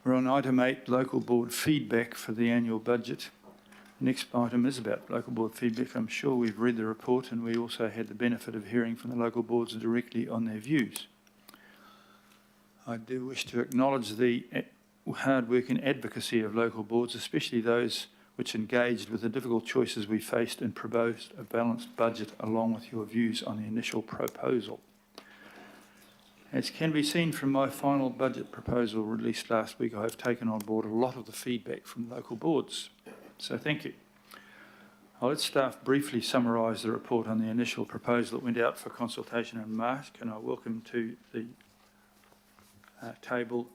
We're on item 8, local board feedback for the annual budget. The next item is about local board feedback. I'm sure we've read the report and we also had the benefit of hearing from the local boards directly on their views. I do wish to acknowledge the hard work and advocacy of local boards, especially those which engaged with the difficult choices we faced and proposed a balanced budget along with your views on the initial proposal. As can be seen from my final budget proposal released last week, I have taken on board a lot of the feedback from local boards. So thank you. I'll let staff briefly summarise the report on the initial proposal that went out for consultation in March, and I welcome to the table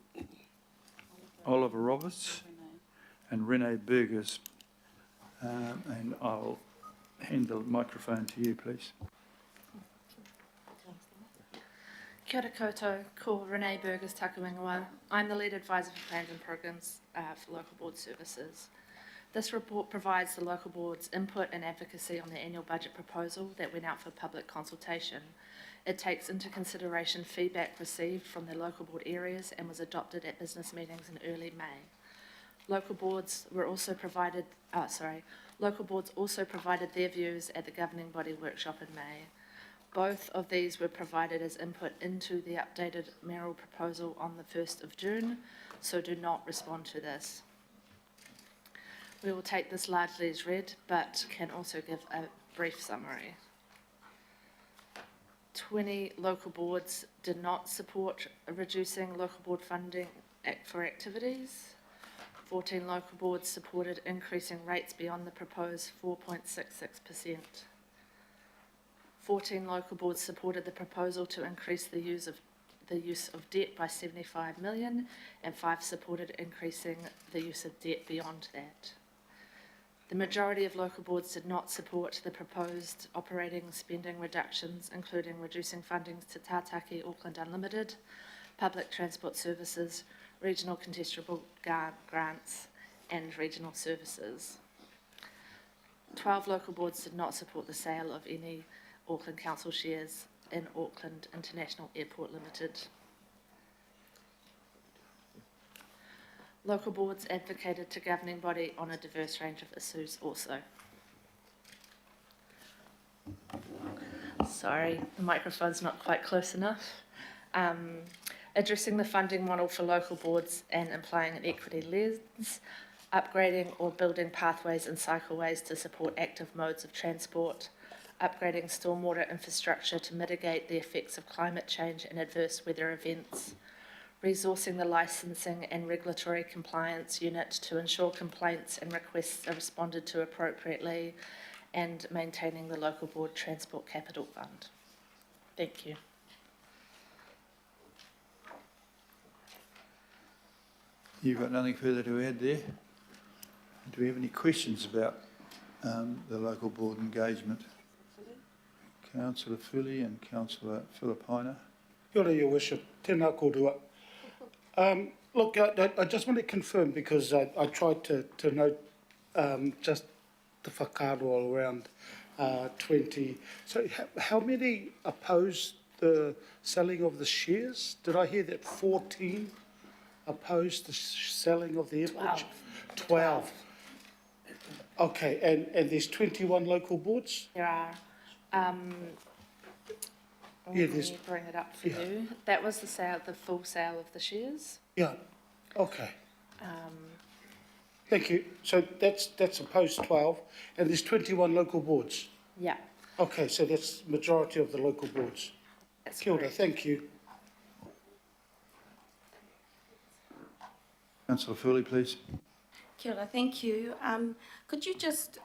Oliver Roberts and Renee Burgers. And I'll hand the microphone to you, please. Kia ora koutou, ko Renee Burgers Takuingawa. I'm the lead advisor for plans and programs for local board services. This report provides the local board's input and advocacy on the annual budget proposal that went out for public consultation. It takes into consideration feedback received from the local board areas and was adopted at business meetings in early May. Local boards also provided their views at the governing body workshop in May. Both of these were provided as input into the updated mayoral proposal on the 1st of June, so do not respond to this. We will take this largely as read, but can also give a brief summary. 20 local boards did not support reducing local board funding for activities. 14 local boards supported increasing rates beyond the proposed 4.66%. 14 local boards supported the proposal to increase the use of debt by 75 million, and 5 supported increasing the use of debt beyond that. The majority of local boards did not support the proposed operating spending reductions, including reducing fundings to Tātaki Auckland Unlimited, public transport services, regional contestable grants, and regional services. 12 local boards did not support the sale of any Auckland Council shares in Auckland International Airport Limited. Local boards advocated to governing body on a diverse range of issues also. Sorry, the microphone's not quite close enough. Addressing the funding model for local boards and implying an equity lens, upgrading or building pathways and cycleways to support active modes of transport, upgrading stormwater infrastructure to mitigate the effects of climate change and adverse weather events, resourcing the licensing and regulatory compliance unit to ensure complaints and requests are responded to appropriately, and maintaining the local board transport capital fund. Thank you. You've got nothing further to add there? Do we have any questions about the local board engagement? Councillor Fully and Councillor Filipina. Kia ora, Your Worship. Tēnā kōrua. Look, I just want to confirm, because I tried to note just the whakaaro around 20. So how many opposed the selling of the shares? Did I hear that 14 opposed the selling of the airport? 12. Okay, and there's 21 local boards? There are. Yeah, let me bring it up for you. That was the full sale of the shares. Yeah, okay. Thank you. So that's opposed 12, and there's 21 local boards? Yeah. Okay, so that's majority of the local boards. That's Kia ora, correct. thank you. Councillor Fully, please. Kia ora, thank you. Could you just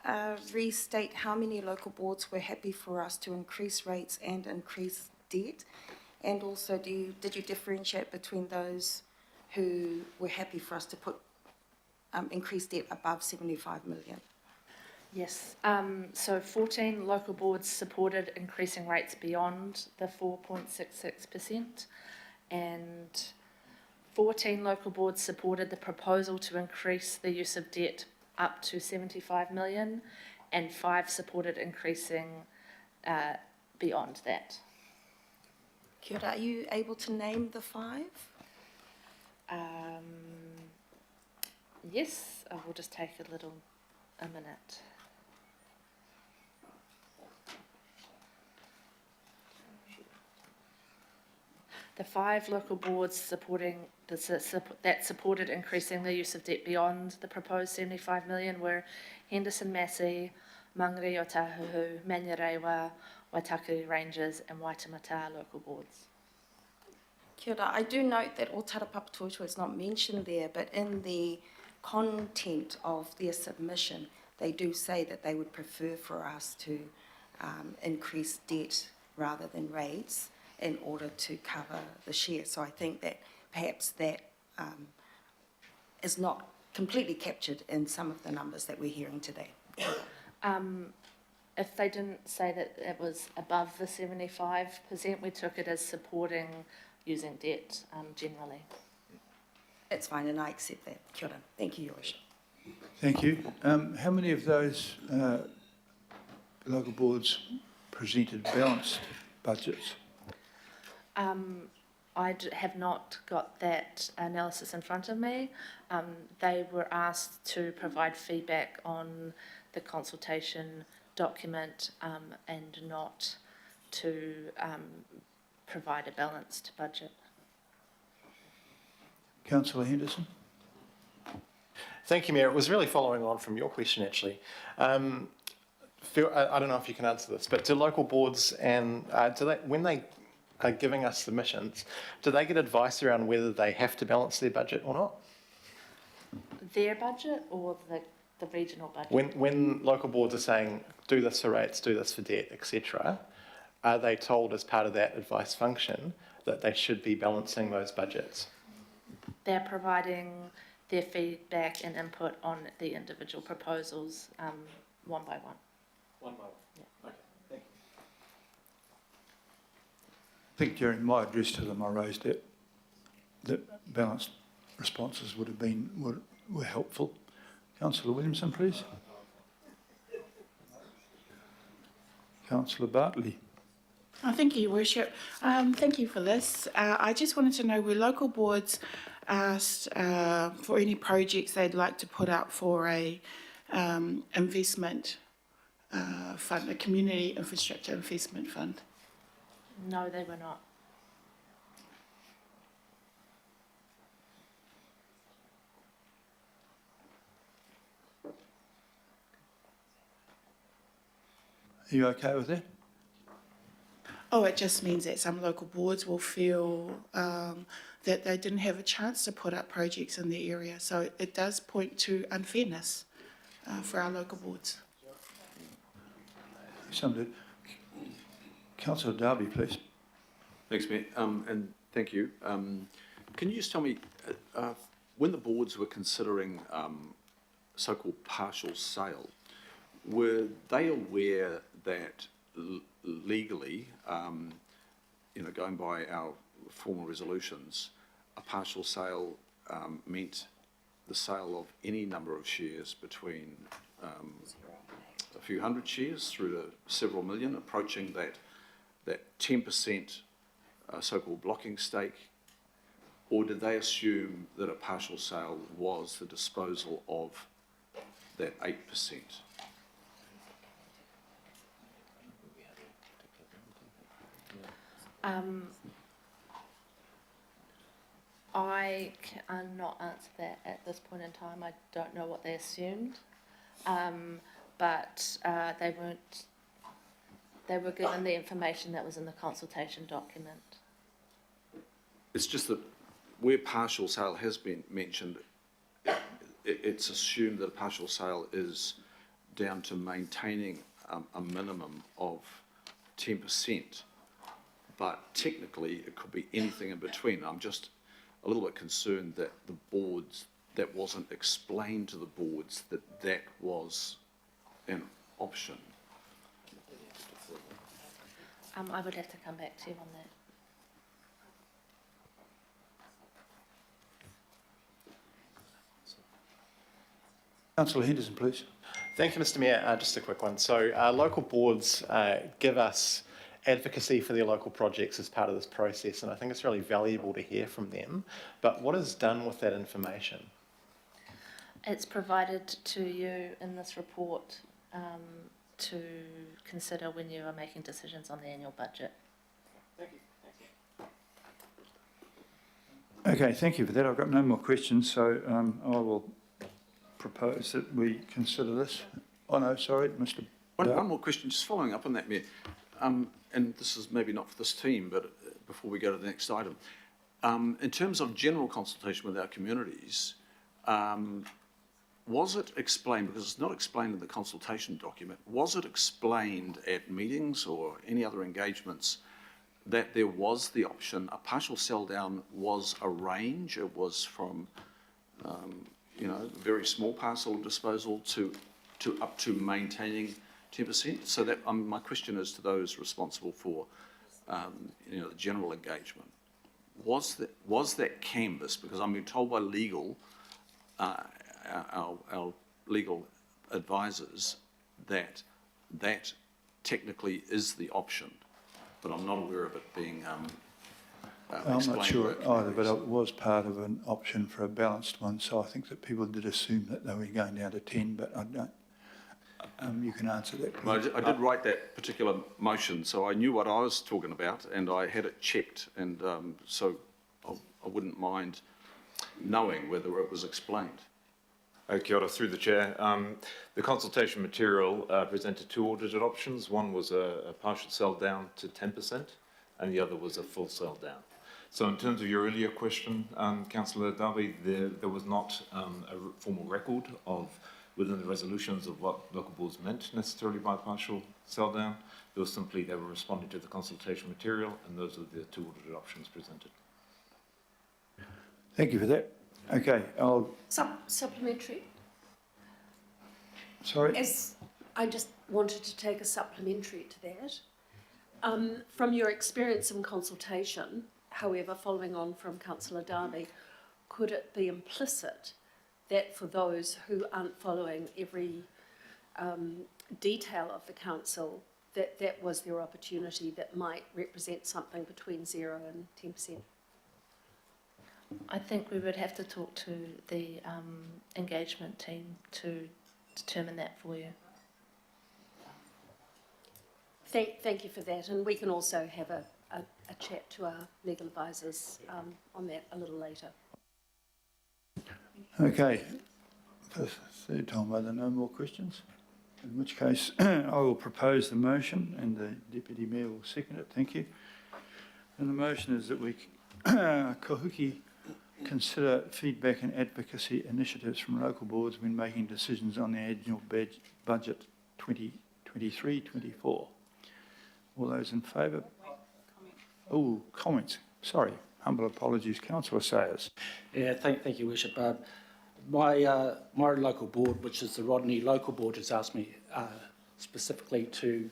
restate how many local boards were happy for us to increase rates and increase debt? And also, did you differentiate between those who were happy for us to put increased debt above 75 million? Yes. So 14 local boards supported increasing rates beyond the 4.66%, and 14 local boards supported the proposal to increase the use of debt up to 75 million, and 5 supported increasing beyond that. Kia ora, are you able to name the 5? Yes, I will just take a minute. The 5 local boards that supported increasing the use of debt beyond the proposed 75 million were Henderson Massey, Mangere o Tahuhu, Manurewa, Waitakere Rangers and Waitemata local boards. Kia ora. I do note that Otara Papatoetoe is not mentioned there, but in the content of their submission, they do say that they would prefer for us to increase debt rather than rates in order to cover the share. So I think that perhaps that is not completely captured in some of the numbers that we're hearing today. If they didn't say that it was above the 75%, we took it as supporting using debt generally. That's fine, and I accept that. Kia ora. Thank you, Your Worship. Thank you. How many of those local boards presented balanced budgets? I have not got that analysis in front of me. They were asked to provide feedback on the consultation document and not to provide a balanced budget. Councillor Henderson? Thank you, Mayor. It was really following on from your question, actually. I don't know if you can answer this, but do local boards and when they are giving us submissions, do they get advice around whether they have to balance their budget or not? Their budget or the regional budget? When local boards are saying, do this for rates, do this for debt, etc., are they told as part of that advice function that they should be balancing those budgets? They're providing their feedback and input on the individual proposals one by one. One by one. Yeah. Okay, thank you. I think during my address to them, I raised that balanced responses were helpful. Councillor Williamson, please. Councillor Bartley. Thank you, Your Worship. Thank you for this. I just wanted to know where local boards asked for any projects they'd like to put up for a investment fund, a community infrastructure investment fund. No, they were not. Are you okay with that? Oh, it just means that some local boards will feel that they didn't have a chance to put up projects in their area. So it does point to unfairness for our local boards. Somebody. Councillor Darby, please. Thanks, Mayor, and thank you. Can you just tell me, when the boards were considering so-called partial sale, were they aware that legally, going by our formal resolutions, a partial sale meant the sale of any number of shares between a few hundred shares through to several million, approaching that 10% so-called blocking stake, or did they assume that a partial sale was the disposal of that 8%? I cannot answer that at this point in time. I don't know what they assumed, but they were given the information that was in the consultation document. It's just that where partial sale has been mentioned, it's assumed that a partial sale is down to maintaining a minimum of 10%, but technically it could be anything in between. I'm just a little bit concerned that the boards, that wasn't explained to the boards that was an option. I would have to come back to you on that. Councillor Henderson, please. Thank you, Mr. Mayor. Just a quick one. So local boards give us advocacy for their local projects as part of this process, and I think it's really valuable to hear from them. But what is done with that information? It's provided to you in this report to consider when you are making decisions on the annual budget. Okay, thank you for that. I've got no more questions, so I will propose that we consider this. Oh, no, sorry, Mr. One more question, just following up on that, Mayor. And this is maybe not for this team, but before we go to the next item. In terms of general consultation with our communities, was it explained, because it's not explained in the consultation document, was it explained at meetings or any other engagements that there was the option, a partial sell down was a range, it was from, very small parcel disposal to up to maintaining 10%? So that, my question is to those responsible for, the general engagement. Was that canvassed? Because I'm being told by legal, our legal advisors, that technically is the option, but I'm not aware of it being I'm not sure either, but it was part of an option for a balanced one, so I think that people did assume that they were going down to 10, but I don't. You can answer that. Well, I did write that particular motion, so I knew what I was talking about, and I had it checked, and so I wouldn't mind knowing whether it was explained. Kia ora, through the chair. The consultation material presented two audited options. One was a partial sell down to 10%, and the other was a full sell down. So in terms of your earlier question, Councillor Darby, there was not a formal record of within the resolutions of what local boards meant necessarily by partial sell down. It was simply they were responding to the consultation material, and those are the two audited options presented. Thank you for that. Okay, I'll. Supplementary. Sorry? I just wanted to take a supplementary to that. From your experience in consultation, however, following on from Councillor Darby, could it be implicit that for those who aren't following every detail of the council, that was their opportunity that might represent something between 0 and 10%? I think we would have to talk to the engagement team to determine that for you. Thank you for that, and we can also have a chat to our legal advisors on that a little later. Okay, for the third time, are there no more questions? In which case, I will propose the motion and the Deputy Mayor will second it. Thank you. And the motion is that we, Kahuki, consider feedback and advocacy initiatives from local boards when making decisions on the annual budget 2023-24. All those in favour? Oh, comments. Sorry. Humble apologies, Councillor Sayers. Yeah, thank you, Worship. My local board, which is the Rodney Local Board, has asked me specifically to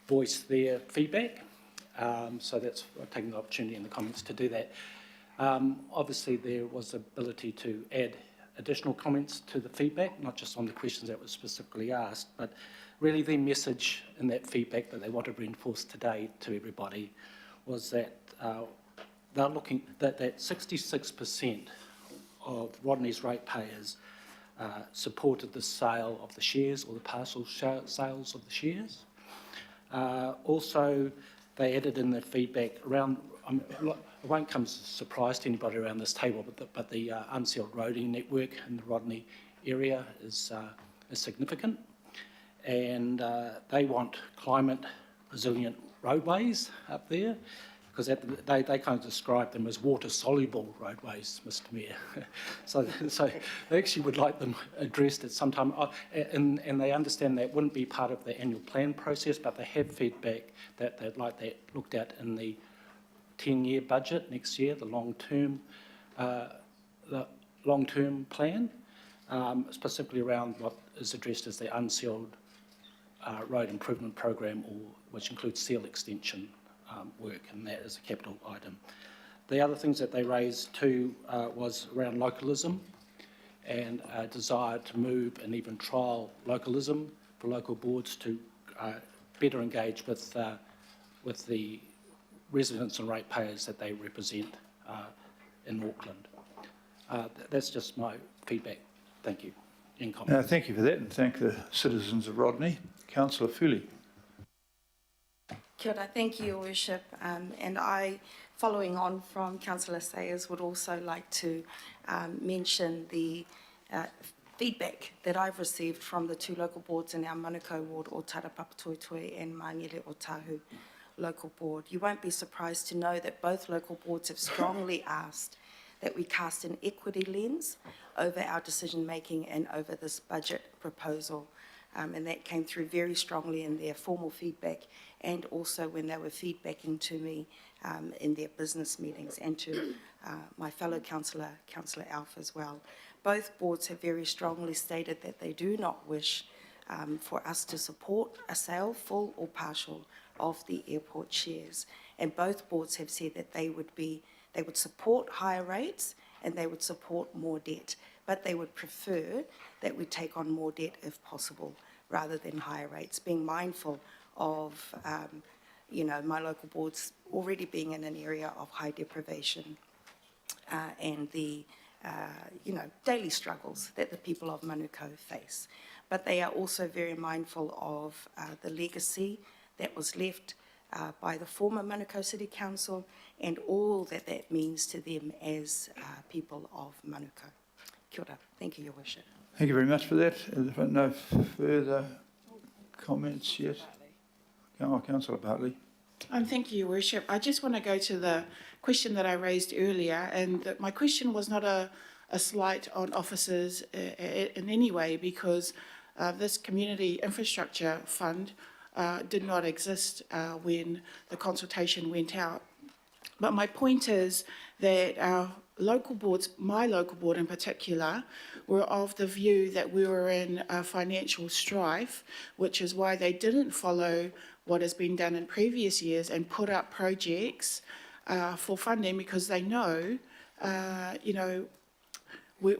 voice their feedback. So that's taking the opportunity in the comments to do that. Obviously, there was the ability to add additional comments to the feedback, not just on the questions that were specifically asked, but really the message in that feedback that they want to reinforce today to everybody was that they're looking that 66% of Rodney's ratepayers supported the sale of the shares or the partial sales of the shares. Also, they added in the feedback around, it won't come as a surprise to anybody around this table, but the unsealed roading network in the Rodney area is significant. And they want climate resilient roadways up there, because they kind of describe them as water-soluble roadways, Mr Mayor. so they actually would like them addressed at some time, and they understand that wouldn't be part of the annual plan process, but they have feedback that they'd like that looked at in the 10-year budget next year, the long-term plan, specifically around what is addressed as the unsealed road improvement program, which includes seal extension work, and that is a capital item. The other things that they raised too was around localism and a desire to move and even trial localism for local boards to better engage with the residents and ratepayers that they represent in Auckland. That's just my feedback. Thank you. in comment. Thank you for that, and thank the citizens of Rodney. Councillor Fooley. Kia ora, thank you, Your Worship. And I, following on from Councillor Sayers, would also like to mention the feedback that I've received from the two local boards in our Manukau ward, o Tara Papatoetoe and Mangere Otahu local board. You won't be surprised to know that both local boards have strongly asked that we cast an equity lens over our decision-making and over this budget proposal. And that came through very strongly in their formal feedback and also when they were feedbacking to me in their business meetings and to my fellow councillor, Councillor Alf as well. Both boards have very strongly stated that they do not wish for us to support a sale, full or partial, of the airport shares. And both boards have said that they would support higher rates and they would support more debt, but they would prefer that we take on more debt if possible rather than higher rates, being mindful of, my local boards already being in an area of high deprivation and the, daily struggles that the people of Manukau face. But they are also very mindful of the legacy that was left by the former Manukau City Council and all that that means to them as people of Manukau. Kia ora. Thank you, Your Worship. Thank you very much for that. No further comments yet. Councillor Bartley. Thank you, Your Worship. I just want to go to the question that I raised earlier, and that my question was not a slight on officers in any way, because this community infrastructure fund did not exist when the consultation went out. But my point is that our local boards, my local board in particular, were of the view that we were in a financial strife, which is why they didn't follow what has been done in previous years and put up projects for funding, because they know, we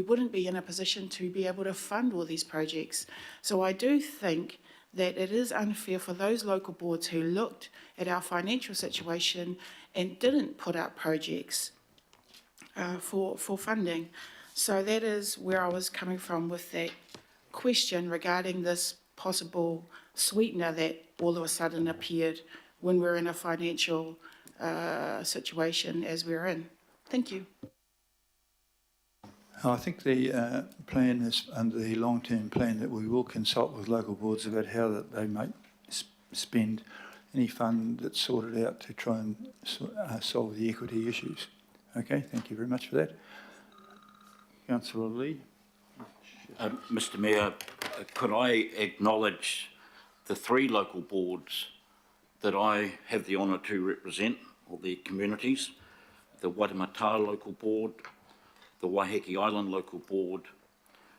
wouldn't be in a position to be able to fund all these projects. So I do think that it is unfair for those local boards who looked at our financial situation and didn't put up projects for funding. So that is where I was coming from with that question regarding this possible sweetener that all of a sudden appeared when we're in a financial situation as we're in. Thank you. I think the plan is under the long-term plan that we will consult with local boards about how that they might spend any fund that's sorted out to try and solve the equity issues. Okay, thank you very much for that. Councillor Lee. Mr Mayor, could I acknowledge the three local boards that I have the honour to represent, or the communities, the Waitemata Local Board, the Waiheke Island Local Board,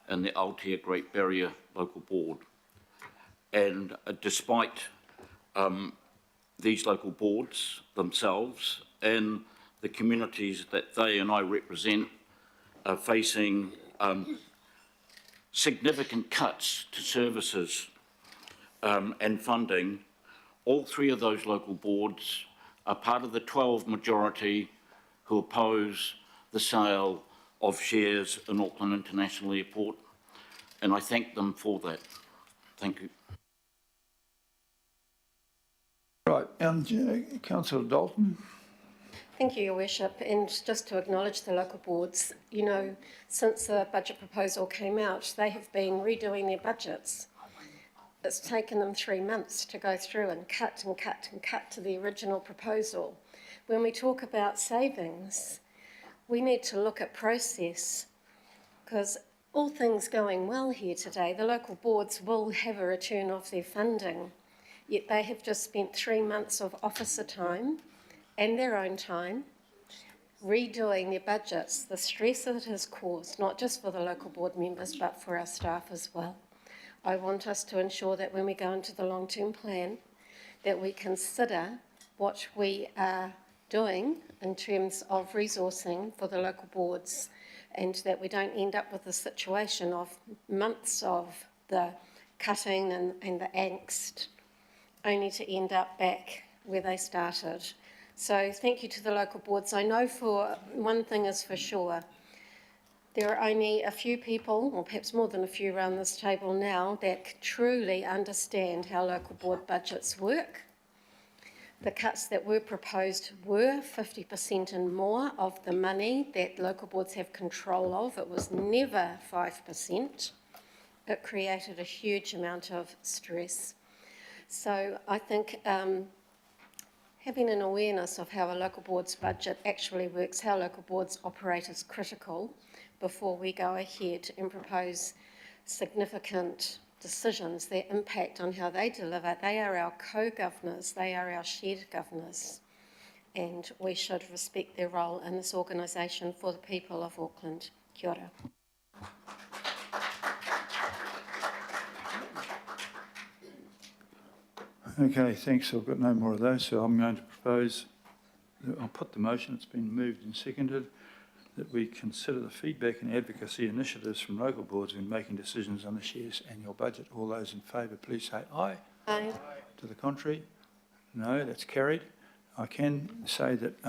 and the Aotea Great Barrier Local Board. And despite these local boards themselves and the communities that they and I represent are facing significant cuts to services and funding, all three of those local boards are part of the 12 majority who oppose the sale of shares in Auckland International Airport, and I thank them for that. Thank you. Right, Councillor Dalton. Thank you, Your Worship. And just to acknowledge the local boards, since the budget proposal came out, they have been redoing their budgets. It's taken them 3 months to go through and cut and cut and cut to the original proposal. When we talk about savings, we need to look at process, because all things going well here today, the local boards will have a return of their funding, yet they have just spent 3 months of officer time and their own time redoing their budgets. The stress that it has caused, not just for the local board members, but for our staff as well. I want us to ensure that when we go into the long-term plan, that we consider what we are doing in terms of resourcing for the local boards, and that we don't end up with a situation of months of the cutting and the angst, only to end up back where they started. So thank you to the local boards. I know for one thing is for sure, There are only a few people, or perhaps more than a few around this table now, that truly understand how local board budgets work. The cuts that were proposed were 50% and more of the money that local boards have control of. It was never 5%. It created a huge amount of stress. So I think having an awareness of how a local board's budget actually works, how local boards operate, is critical before we go ahead and propose significant decisions that impact on how they deliver. They are our co-governors, they are our shared governors, and we should respect their role in this organisation for the people of Auckland. Kia ora. Okay, thanks. I've got no more of those, so I'm going to propose, I'll put the motion, it's been moved and seconded, that we consider the feedback and advocacy initiatives from local boards when making decisions on this year's annual budget. All those in favour, please say aye. Aye. To the contrary? No, that's carried. I can say that